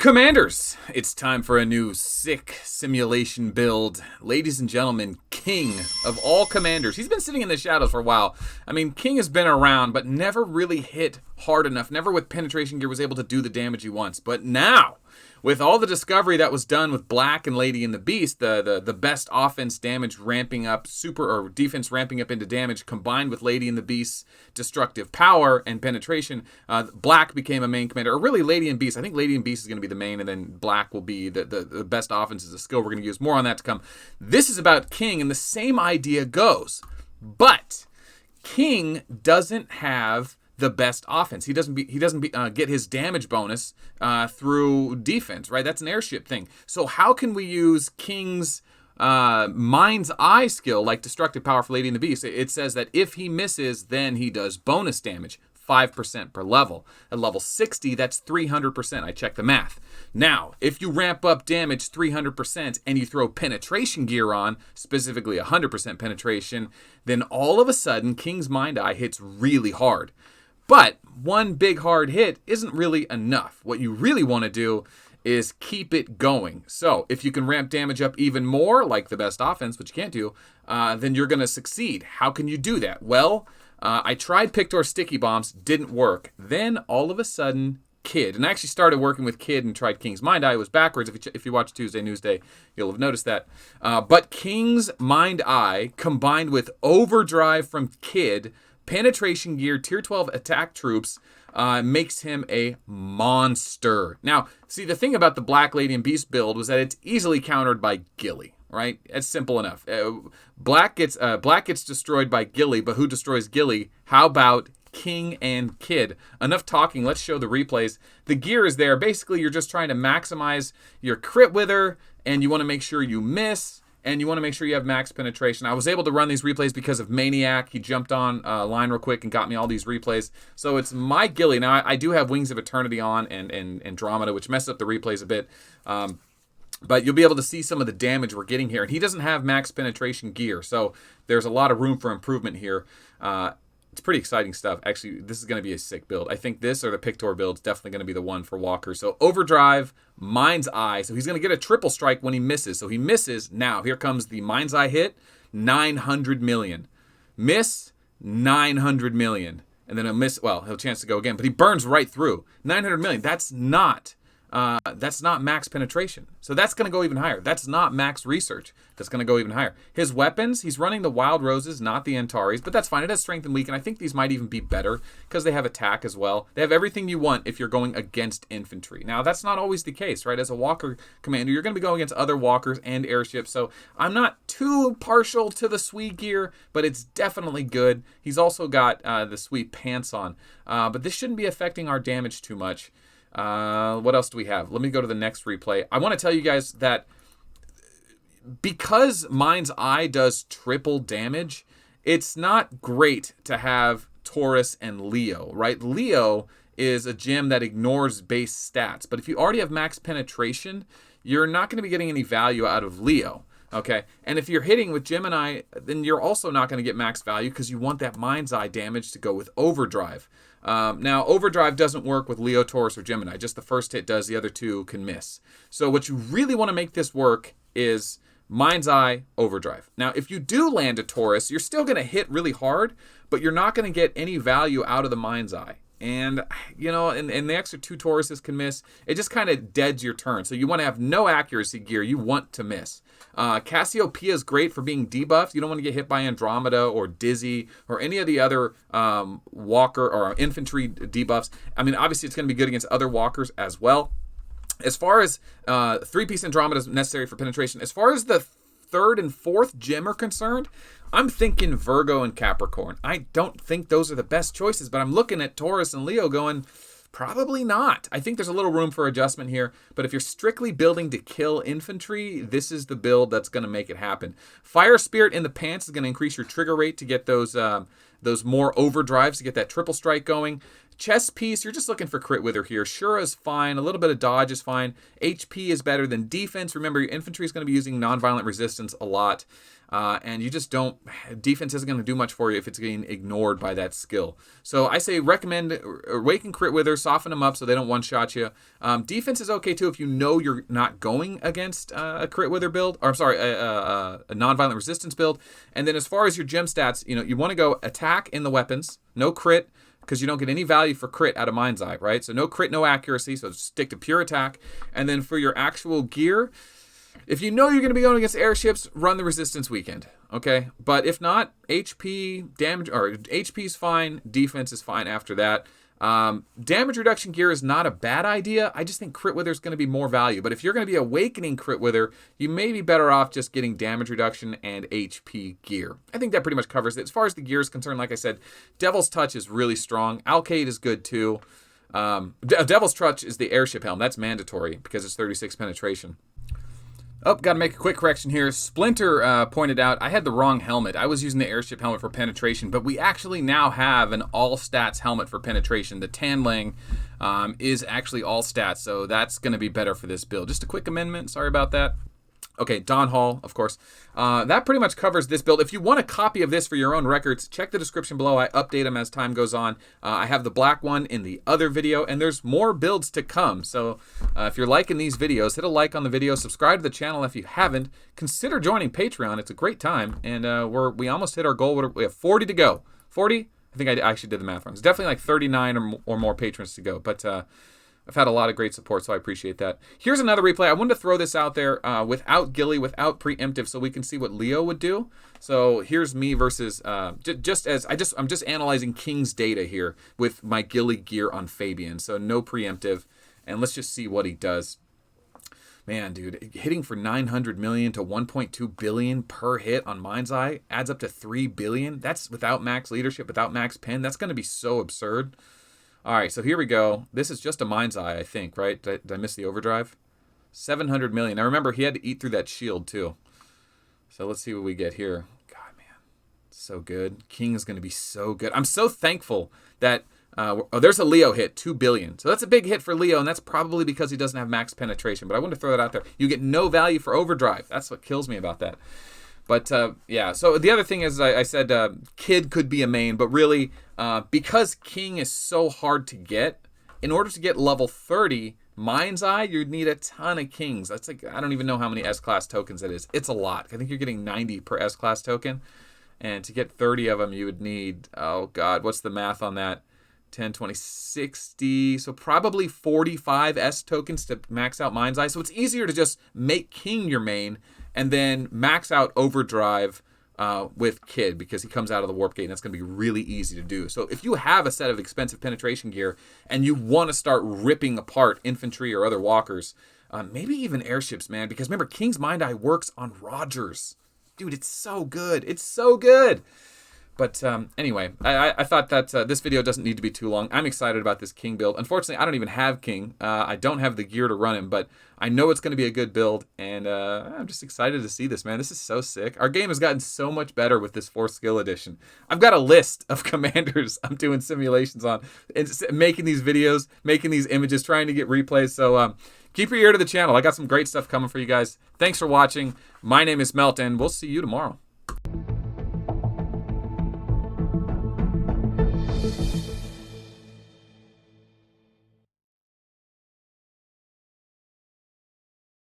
Commanders, it's time for a new sick simulation build. Ladies and gentlemen, King of all commanders. He's been sitting in the shadows for a while. I mean, King has been around, but never really hit hard enough. Never with penetration gear was able to do the damage he wants. But now, with all the discovery that was done with Black and Lady and the Beast, the best offense damage ramping up, defense ramping up into damage, combined with Lady and the Beast's destructive power and penetration, Black became a main commander, or really Lady and Beast. I think Lady and Beast is going to be the main, and then Black will be the best offense as a skill. We're going to use more on that to come. This is about King, and the same idea goes, but King doesn't have the best offense. He doesn't get his damage bonus through defense, right? That's an airship thing. So how can we use King's Mind's Eye skill, like destructive power for Lady and the Beast? It says that if he misses, then he does bonus damage, 5% per level. At level 60, that's 300%. I checked the math. Now, if you ramp up damage 300% and you throw penetration gear on, specifically 100% penetration, then all of a sudden, King's Mind Eye hits really hard. But one big hard hit isn't really enough. What you really want to do is keep it going. So if you can ramp damage up even more, like the best offense, which you can't do, then you're going to succeed. How can you do that? Well, I tried Pictor sticky bombs, didn't work. Then all of a sudden, Kid, and I actually started working with Kid and tried King's Mind Eye. It was backwards. If you watch Tuesday Newsday, you'll have noticed that. But King's Mind Eye combined with Overdrive from Kid, penetration gear, tier 12 attack troops, makes him a monster. Now, see, the thing about the Black Lady and Beast build was that it's easily countered by Gilly, right? It's simple enough. Black gets destroyed by Gilly, but who destroys Gilly? How about King and Kid? Enough talking. Let's show the replays. The gear is there. Basically, you're just trying to maximize your crit with her, and you want to make sure you miss, and you want to make sure you have max penetration. I was able to run these replays because of Maniac. He jumped on line real quick and got me all these replays. So it's my Gilly. Now, I do have Wings of Eternity on and Andromeda, which messed up the replays a bit. But you'll be able to see some of the damage we're getting here. And he doesn't have max penetration gear, so there's a lot of room for improvement here. It's pretty exciting stuff. Actually, this is going to be a sick build. I think this or the Pictor build is definitely going to be the one for Walker. So Overdrive, Mind's Eye. So he's going to get a triple strike when he misses. So he misses. Now, here comes the Mind's Eye hit, 900 million. Miss, 900 million. And then he'll miss, well, he'll chance to go again. But he burns right through. 900 million. That's not max penetration. So that's going to go even higher. That's not max research. That's going to go even higher. His weapons, he's running the Wild Roses, not the Antares, but that's fine. It has strength and weak, and I think these might even be better because they have attack as well. They have everything you want if you're going against infantry. Now, that's not always the case, right? As a Walker commander, you're going to be going against other Walkers and airships, so I'm not too partial to the sweet gear, but it's definitely good. He's also got the sweet pants on, but this shouldn't be affecting our damage too much. What else do we have? Let me go to the next replay. I want to tell you guys that because Mind's Eye does triple damage, it's not great to have Taurus and Leo, right? Leo is a gem that ignores base stats, but if you already have max penetration, you're not going to be getting any value out of Leo. Okay, and if you're hitting with Gemini, then you're also not going to get max value because you want that Mind's Eye damage to go with Overdrive. Now, Overdrive doesn't work with Leo, Taurus, or Gemini. Just the first hit does. The other two can miss. So what you really want to make this work is Mind's Eye, Overdrive. Now, if you do land a Taurus, you're still going to hit really hard, but you're not going to get any value out of the Mind's Eye. And, you know, and the extra two Tauruses can miss. It just kind of deads your turn. So you want to have no accuracy gear. You want to miss. Cassiopeia is great for being debuffed. You don't want to get hit by Andromeda or Dizzy or any of the other Walker or infantry debuffs. I mean, obviously, it's going to be good against other Walkers as well. As far as 3-piece Andromeda is necessary for penetration, as far as the third and fourth gem are concerned, I'm thinking Virgo and Capricorn. I don't think those are the best choices, but I'm looking at Taurus and Leo going, probably not. I think there's a little room for adjustment here, but if you're strictly building to kill infantry, this is the build that's going to make it happen. Fire Spirit in the pants is going to increase your trigger rate to get those more overdrives, to get that triple strike going. Chess piece, you're just looking for crit wither here. Shura is fine. A little bit of dodge is fine. HP is better than defense. Remember, your infantry is going to be using nonviolent resistance a lot. And you just don't, defense isn't going to do much for you if it's getting ignored by that skill. So I say recommend Awaken Crit Wither, soften them up so they don't one-shot you. Defense is okay too if you know you're not going against a Crit Wither build, or I'm sorry, a non-violent resistance build. And then as far as your gem stats, you want to go attack in the weapons, no crit, because you don't get any value for crit out of Mind's Eye, right? So no crit, no accuracy, so stick to pure attack. And then for your actual gear, if you know you're going to be going against airships, run the resistance weekend, okay? But if not, HP, damage, or HP is fine, defense is fine after that. Damage reduction gear is not a bad idea. I just think Crit Wither is going to be more value. But if you're going to be Awakening Crit Wither, you may be better off just getting damage reduction and HP gear. I think that pretty much covers it. As far as the gear is concerned, like I said, Devil's Touch is really strong. Alcade is good too. Devil's Touch is the airship helm. That's mandatory because it's 36 penetration. Oh, got to make a quick correction here. Splinter pointed out I had the wrong helmet. I was using the airship helmet for penetration, but we actually now have an all stats helmet for penetration. The Tanling is actually all stats, so that's going to be better for this build. Just a quick amendment. Sorry about that. Okay, Don Hall, of course. That pretty much covers this build. If you want a copy of this for your own records, check the description below. I update them as time goes on. I have the black one in the other video, and there's more builds to come. So if you're liking these videos, hit a like on the video. Subscribe to the channel if you haven't. Consider joining Patreon. It's a great time, and we almost hit our goal. We have 40 to go. 40? I think I actually did the math wrong. It's definitely like 39 or more patrons to go, but I've had a lot of great support, so I appreciate that. Here's another replay. I wanted to throw this out there without Gilly, without preemptive, so we can see what Leo would do. So here's me versus I'm just analyzing King's data here with my Gilly gear on Fabian, so no preemptive, and let's just see what he does. Man, dude, hitting for 900 million to 1.2 billion per hit on Mind's Eye adds up to 3 billion. That's without max leadership, without max pen. That's going to be so absurd. All right, so here we go. This is just a Mind's Eye, I think, right? Did I miss the overdrive? 700 million. Now remember, he had to eat through that shield too. So let's see what we get here. God, man, so good. King is going to be so good. I'm so thankful that, there's a Leo hit, 2 billion. So that's a big hit for Leo, and that's probably because he doesn't have max penetration. But I wanted to throw that out there. You get no value for overdrive. That's what kills me about that. But, yeah, so the other thing is I said Kid could be a main, but really because King is so hard to get, in order to get level 30 Mind's Eye, you'd need a ton of Kings. That's like, I don't even know how many S-Class tokens it is. It's a lot. I think you're getting 90 per S-Class token. And to get 30 of them, you would need, oh, God, what's the math on that? 10, 20, 60. So probably 45 S tokens to max out Mind's Eye. So it's easier to just make King your main and then max out Overdrive with Kid because he comes out of the Warp Gate, and that's going to be really easy to do. So if you have a set of expensive penetration gear and you want to start ripping apart infantry or other walkers, maybe even airships, man, because remember, King's Mind Eye works on Rogers. Dude, it's so good. It's so good. But anyway, I thought that this video doesn't need to be too long. I'm excited about this King build. Unfortunately, I don't even have King. I don't have the gear to run him, but I know it's going to be a good build, and I'm just excited to see this, man. This is so sick. Our game has gotten so much better with this 4th skill edition. I've got a list of commanders I'm doing simulations on, and making these videos, making these images, trying to get replays. So keep your ear to the channel. I got some great stuff coming for you guys. Thanks for watching. My name is Melt, and we'll see you tomorrow.